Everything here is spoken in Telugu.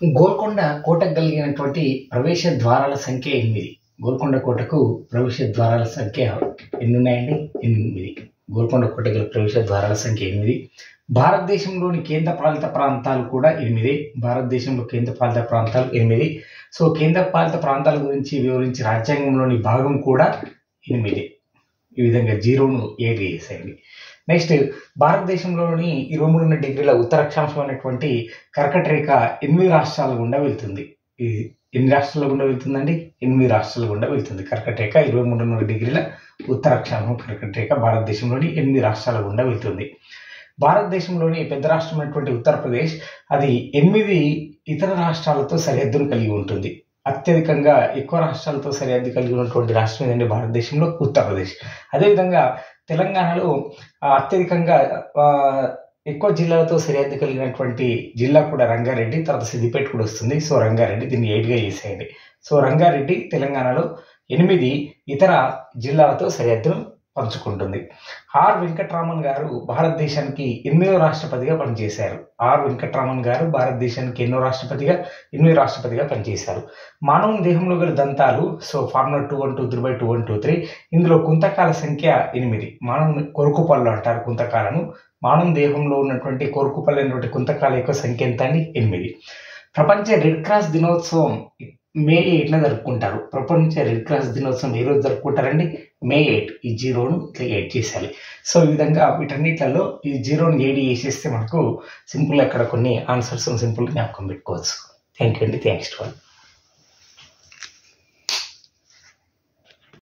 గోల్కొండ కోటకు కలిగినటువంటి ప్రవేశ ద్వారాల సంఖ్య 8. గోల్కొండ కోటకు ప్రవేశ ద్వారాల సంఖ్య ఎన్ని ఉన్నాయండి? 8. గోల్కొండ కోట గల ప్రవేశ ద్వారాల సంఖ్య 8. భారతదేశంలోని కేంద్ర పాలిత ప్రాంతాలు కూడా 8. భారతదేశంలో కేంద్ర పాలిత ప్రాంతాలు 8. సో కేంద్ర పాలిత ప్రాంతాల గురించి వివరించి రాజ్యాంగంలోని భాగం కూడా 8. ఈ విధంగా 0ను 8 చేసేయండి. నెక్స్ట్, భారతదేశంలోని 23 డిగ్రీల ఉత్తర అక్షాంశమైనటువంటి కర్కట రేఖ 8 రాష్ట్రాల గుండా వెళ్తుంది. ఇది ఎన్ని రాష్ట్రాల గుండా వెళ్తుందండి? 8 రాష్ట్రాల గుండా వెళ్తుంది. కర్కట రేఖ 23 డిగ్రీల ఉత్తర అక్షాంశం కర్కట రేఖ భారతదేశంలోని 8 రాష్ట్రాల గుండా వెళ్తుంది. భారతదేశంలోని పెద్ద రాష్ట్రమైనటువంటి ఉత్తరప్రదేశ్ అది 8 ఇతర రాష్ట్రాలతో సరిహద్దును కలిగి ఉంటుంది. అత్యధికంగా ఎక్కువ రాష్ట్రాలతో సరిహద్దు కలిగి ఉన్నటువంటి రాష్ట్రం ఏదంటే భారతదేశంలో ఉత్తరప్రదేశ్. అదేవిధంగా తెలంగాణలో అత్యధికంగా ఎక్కువ జిల్లాలతో సరిహద్దు కలిగినటువంటి జిల్లా కూడా రంగారెడ్డి, తర్వాత సిద్దిపేట కూడా వస్తుంది. సో రంగారెడ్డి, దీన్ని 8గా చేసేయండి. సో రంగారెడ్డి తెలంగాణలో 8 ఇతర జిల్లాలతో సరిహద్దును పంచుకుంటుంది. ఆర్ వెంకట్రామన్ గారు భారతదేశానికి 8వ రాష్ట్రపతిగా పనిచేశారు. ఆర్ వెంకట్రామన్ గారు భారతదేశానికి 8వ రాష్ట్రపతిగా పనిచేశారు. మానవ దేహంలో గల దంతాలు, సో ఫార్ములా 212, 3/2, 1, 2, 3. ఇందులో కుంతకాల సంఖ్య 8. మానవ కొరుకుపళ్ళు అంటారు కుంతకాలను. మానవ దేహంలో ఉన్నటువంటి కొరుకుపళ్ళు అయినటువంటి కుంతకాల యొక్క సంఖ్య ఎంత అండి? 8. ప్రపంచ రెడ్ క్రాస్ దినోత్సవం మే 8న జరుపుకుంటారు. ప్రపంచ రెడ్ క్రాస్ దినోత్సవం ఏ రోజు జరుపుకుంటారండి? మే 8. ఈ 0ను 8 చేయాలి. సో ఈ విధంగా వీటన్నిటిలో ఈ 0ను 8 చేసేస్తే మనకు సింపుల్ అక్కడ కొన్ని ఆన్సర్స్ సింపుల్ జ్ఞాపకం పెట్టుకోవచ్చు. థ్యాంక్ యూ అండి. Thanks to all.